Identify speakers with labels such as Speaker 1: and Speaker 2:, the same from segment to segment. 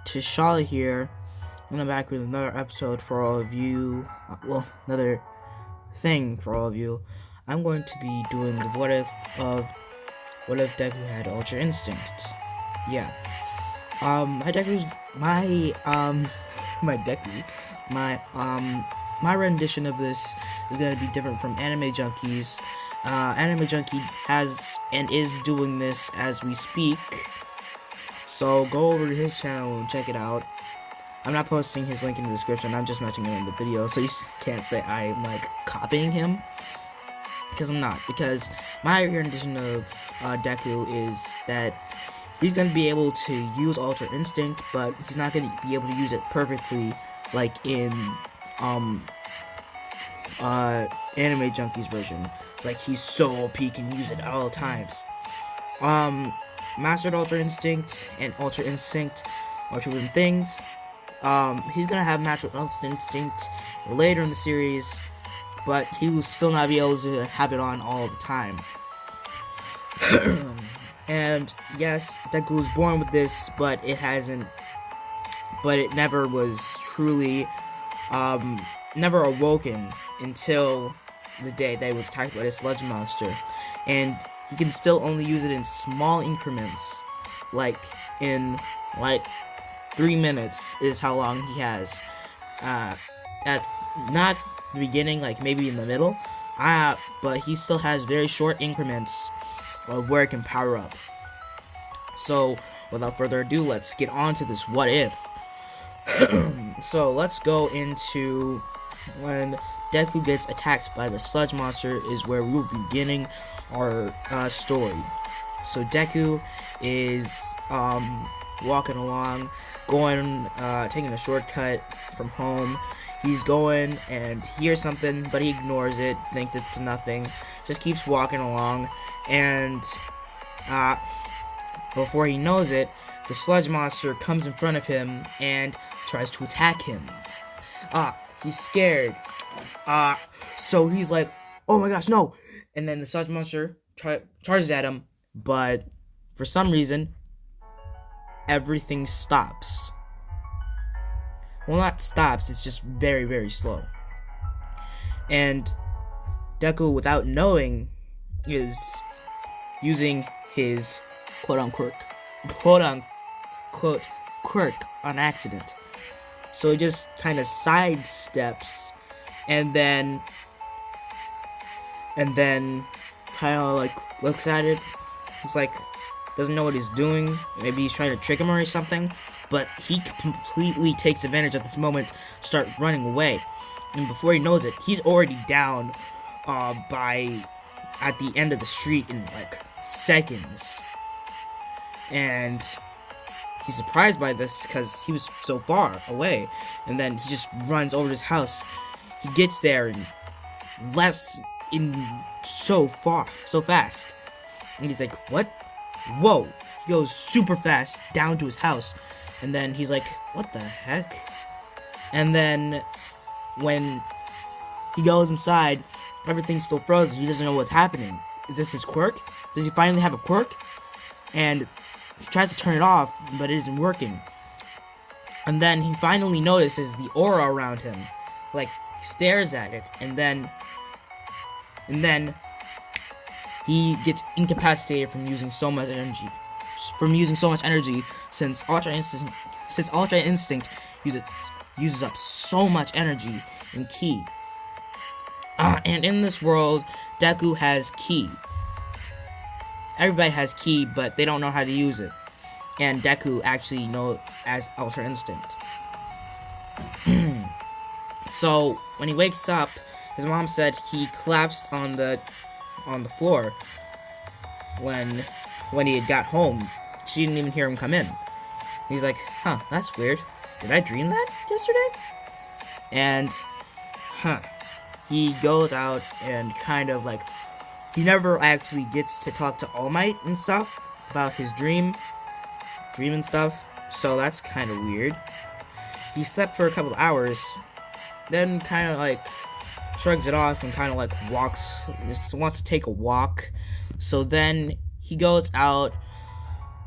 Speaker 1: Tishala here, and I'm back with another episode for all of you. Another thing for all of you. I'm going to be doing the what if Deku had Ultra Instinct. Yeah. My Deku's my Deku, my rendition of this is gonna be different from Anime Junkie's. Anime Junkie has and is doing this as we speak. So go over to his channel and check it out. I'm not posting his link in the description, I'm just mentioning it in the video, so you can't say I'm like copying him. Because I'm not. Because my rendition of Deku is that he's going to be able to use Ultra Instinct, but he's not going to be able to use it perfectly like in Anime Junkie's version. Like, he's so OP, he can use it at all times. Mastered Ultra Instinct and Ultra Instinct are two different things. He's gonna have Mastered Ultra Instinct later in the series, but he will still not be able to have it on all the time. And yes, Deku was born with this, but it never was truly, never awoken until the day that it was attacked by the sludge monster. And he can still only use it in small increments, like in 3 minutes is how long he has. At not the beginning, like maybe in the middle, but he still has very short increments of where it can power up. So without further ado, let's get on to this what if. So let's go into when Deku gets attacked by the sludge monster is where we will be beginning our story. So Deku is walking along, taking a shortcut from home. He's going and hears something, but he ignores it, thinks it's nothing, just keeps walking along, and before he knows it, the sludge monster comes in front of him and tries to attack him. He's scared. So he's like, oh my gosh, no! And then the sludge monster charges at him, but for some reason, everything stops. Well, not stops, it's just very, very slow. And Deku, without knowing, is using his quote-unquote quirk on accident. So he just kind of sidesteps and then kind of like looks at it. He's like, doesn't know what he's doing. Maybe he's trying to trick him or something. But he completely takes advantage of this moment, start running away. And before he knows it, he's already down at the end of the street in like seconds. And he's surprised by this because he was so far away. And then he just runs over to his house. He gets there so fast. And he's like, what? Whoa. He goes super fast down to his house. And then he's like, what the heck? And then when he goes inside, everything's still frozen. He doesn't know what's happening. Is this his quirk? Does he finally have a quirk? And he tries to turn it off, but it isn't working. And then he finally notices the aura around him. Like, he stares at it, and then he gets incapacitated from using so much energy. Since Ultra Instinct uses up so much energy and ki. And in this world, Deku has ki. Everybody has ki, but they don't know how to use it. And Deku actually knows as Ultra Instinct. So when he wakes up, his mom said he collapsed on the floor when he had got home. She didn't even hear him come in. He's like, huh, that's weird. Did I dream that yesterday? And, he goes out and kind of like, he never actually gets to talk to All Might and stuff about his dream and stuff. So that's kind of weird. He slept for a couple of hours, then kind of like shrugs it off and kind of like just wants to take a walk. So then he goes out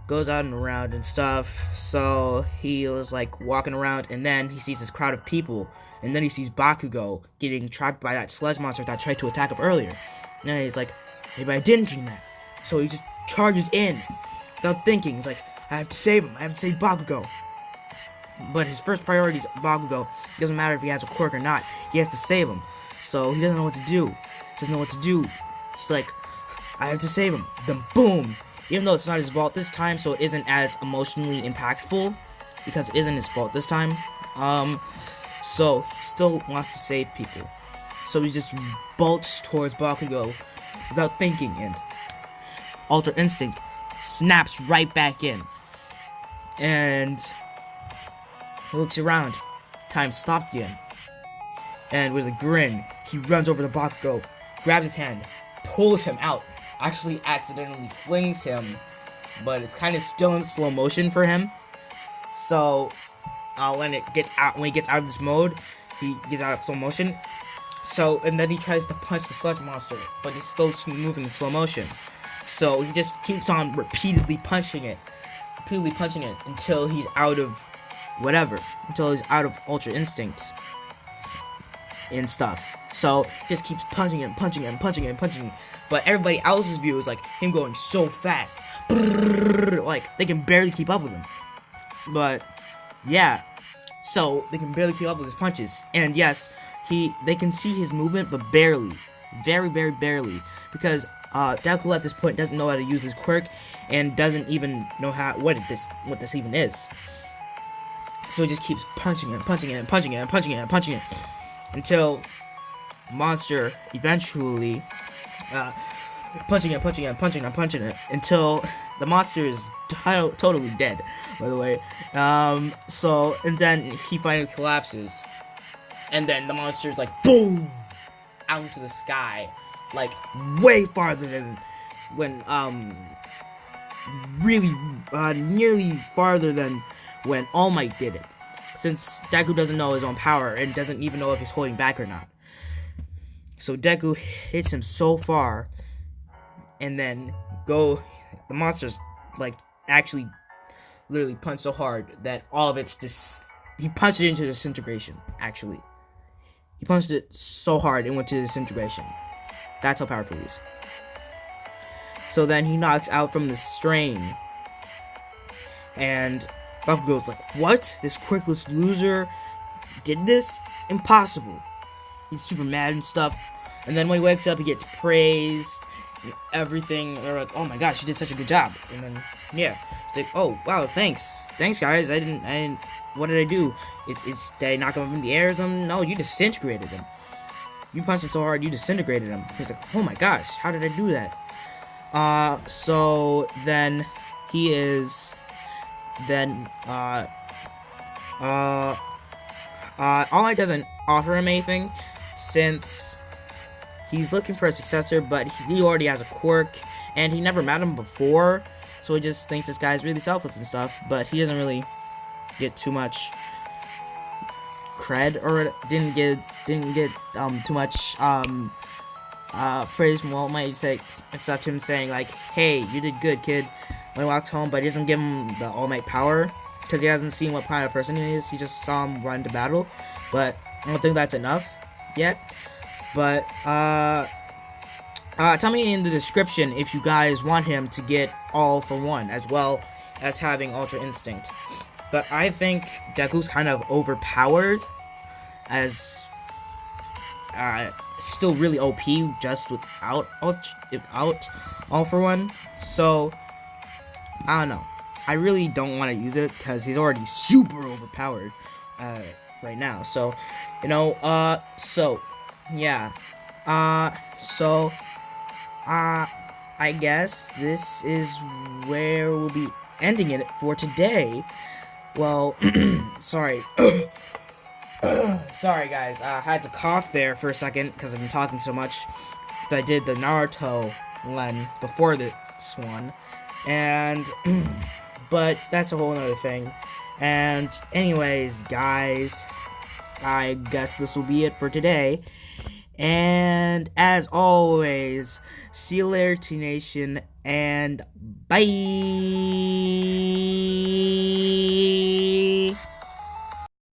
Speaker 1: goes out and around and stuff. So he was like walking around, and then he sees this crowd of people, and then he sees Bakugo getting trapped by that sludge monster that tried to attack him earlier. And then he's like, maybe I didn't dream that. So he just charges in without thinking. He's like, I have to save him. I have to save Bakugo. But his first priority is Bakugo. It doesn't matter if he has a quirk or not. He has to save him. So he doesn't know what to do. He's like, I have to save him. Then boom. Even though it's not his fault this time, so it isn't as emotionally impactful, because it isn't his fault this time. So he still wants to save people. So he just bolts towards Bakugo without thinking, and Ultra Instinct snaps right back in. And he looks around. Time stopped again. And with a grin, he runs over to Bakugo, grabs his hand, pulls him out. Actually accidentally flings him, but it's kind of still in slow motion for him. So when he gets out of this mode, he gets out of slow motion. So and then he tries to punch the sludge monster, but it's still moving in slow motion. So he just keeps on repeatedly punching it until he's out of until he's out of Ultra Instinct and stuff. So just keeps punching him. But everybody else's view is like him going so fast, like they can barely keep up with him. But yeah, so they can barely keep up with his punches. And yes, they can see his movement, but barely, very barely, because Deku at this point doesn't know how to use his quirk and doesn't even know what this even is. So he just keeps punching it until monster eventually punching it until the monster is totally dead, by the way. So and then he finally collapses, and then the monster is like boom out into the sky, like way farther than when really nearly farther than when All Might did it, since Deku doesn't know his own power and doesn't even know if he's holding back or not. So Deku hits him so far, and then the monster's like actually literally punched so hard that all of it's he punched it into disintegration. Actually, he punched it so hard it went to disintegration. That's how powerful he is. So then he knocks out from the strain, and Bakugo's like, what? This quirkless loser did this? Impossible. He's super mad and stuff. And then when he wakes up, he gets praised and everything. And they're like, oh my gosh, you did such a good job. And then, yeah. It's like, oh, wow, thanks. Thanks, guys. I didn't, what did I do? Did I knock him up in the air or something? No, you disintegrated him. You punched him so hard, you disintegrated him. He's like, oh my gosh, how did I do that? So then he is, All Might doesn't offer him anything, since he's looking for a successor, but he already has a quirk, and he never met him before, so he just thinks this guy's really selfless and stuff, but he doesn't really get too much cred, or didn't get too much praise from All Might, except him saying like, hey, you did good, kid, when he walks home, but he doesn't give him the All Might power, because he hasn't seen what kind of person he is. He just saw him run to battle, but I don't think that's enough yet. But tell me in the description if you guys want him to get All for One, as well as having Ultra Instinct. But I think Deku's kind of overpowered, as still really OP just without All for One. So I don't know. I really don't want to use it because he's already super overpowered right now. So, you know, yeah. I guess this is where we'll be ending it for today. Well, sorry. Sorry, guys. I had to cough there for a second because I've been talking so much. Because I did the Naruto one before this one. And, but that's a whole other thing. And anyways, guys, I guess this will be it for today. And as always, see you later, T-Nation. and bye.